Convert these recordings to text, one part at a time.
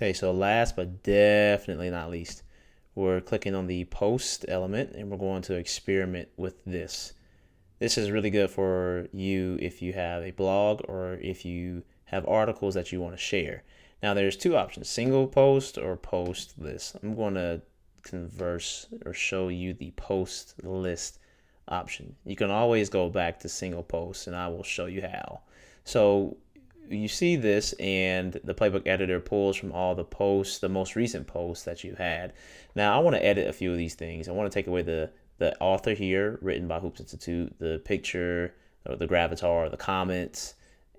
Okay, so last but definitely not least, we're clicking on the post element and we're going to experiment with this. This is really good for you if you have a blog or if you have articles that you want to share. Now there's two options, single post or post list. I'm going to converse or show you the post list option. You can always go back to single post and I will show you how. So you see this and the playbook editor pulls from all the posts, the most recent posts that you had. Now I want to edit a few of these things. I want to take away the author here, written by Hoops Institute, the picture, or the gravatar, the comments,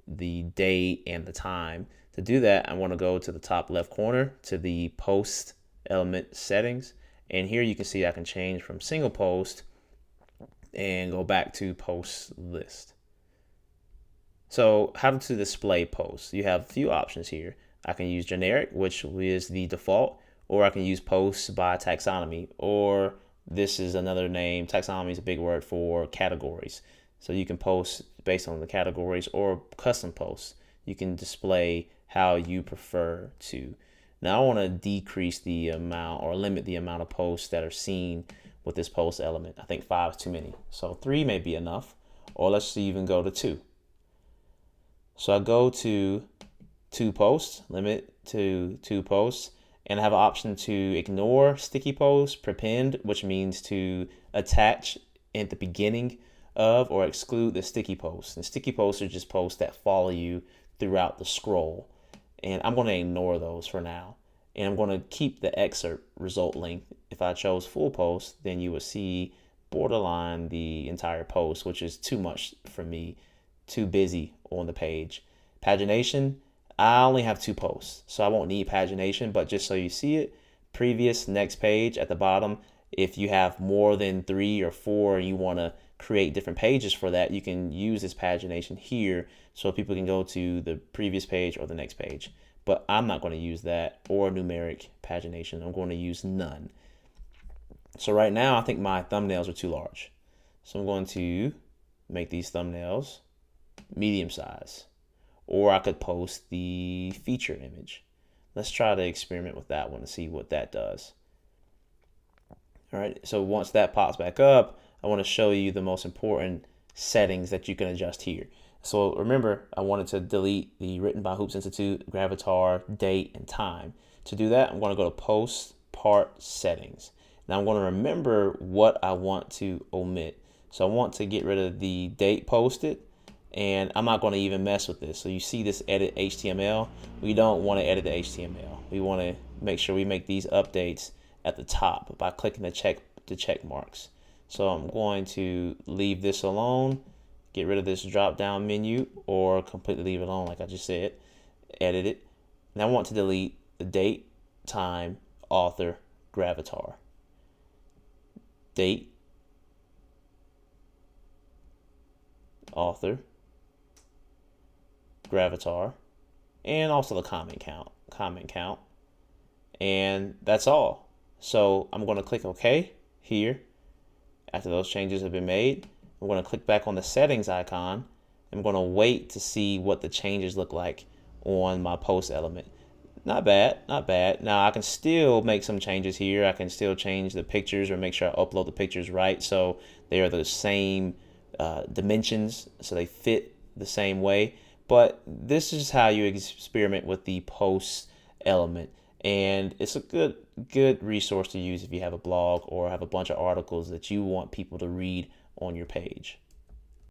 the date, and the time. To do that, I want to go to the top left corner to the post element settings. And here you can see I can change from single post and go back to post list. So how to display posts? You have a few options here. I can use generic, which is the default, or I can use posts by taxonomy, or this is another name. Taxonomy is a big word for categories. So you can post based on the categories or custom posts. You can display how you prefer to. Now I want to decrease the amount or limit the amount of posts that are seen with this post element. I think 5 is too many. So 3 may be enough, or let's even go to 2. So I go to 2 posts, limit to 2 posts, and I have an option to ignore sticky posts, prepend, which means to attach at the beginning of or exclude the sticky posts. And sticky posts are just posts that follow you throughout the scroll. And I'm going to ignore those for now. And I'm going to keep the excerpt result link. If I chose full post, then you would see borderline the entire post, which is too much for me, too busy on the page. Pagination, I only have 2 posts, so I won't need pagination, but just so you see it, previous, next page at the bottom, if you have more than 3 or 4 and you want to create different pages for that, you can use this pagination here so people can go to the previous page or the next page. But I'm not going to use that or numeric pagination. I'm going to use none. So right now, I think my thumbnails are too large. So I'm going to make these thumbnails medium size. Or I could post the feature image. Let's try to experiment with that one to see what that does. All right, so once that pops back up, I want to show you the most important settings that you can adjust here. So remember, I wanted to delete the written by Hoops Institute, gravatar, date, and time. To do that, I'm going to go to post part settings. Now I'm going to remember what I want to omit. So I want to get rid of the date posted, and I'm not going to even mess with this. So you see this edit HTML. We don't want to edit the HTML. We want to make sure we make these updates at the top by clicking the check marks. So I'm going to leave this alone, get rid of this drop down menu, or completely leave it alone like I just said, edit it. Now I want to delete the date, time, author, gravatar. Date, author, gravatar, and also the comment count. And that's all. So I'm going to click OK here. After those changes have been made, I'm going to click back on the settings icon. I'm going to wait to see what the changes look like on my post element. Not bad, not bad. Now I can still make some changes here. I can still change the pictures or make sure I upload the pictures right so they are the same dimensions, so they fit the same way. But this is how you experiment with the post element. And it's a good resource to use if you have a blog or have a bunch of articles that you want people to read on your page.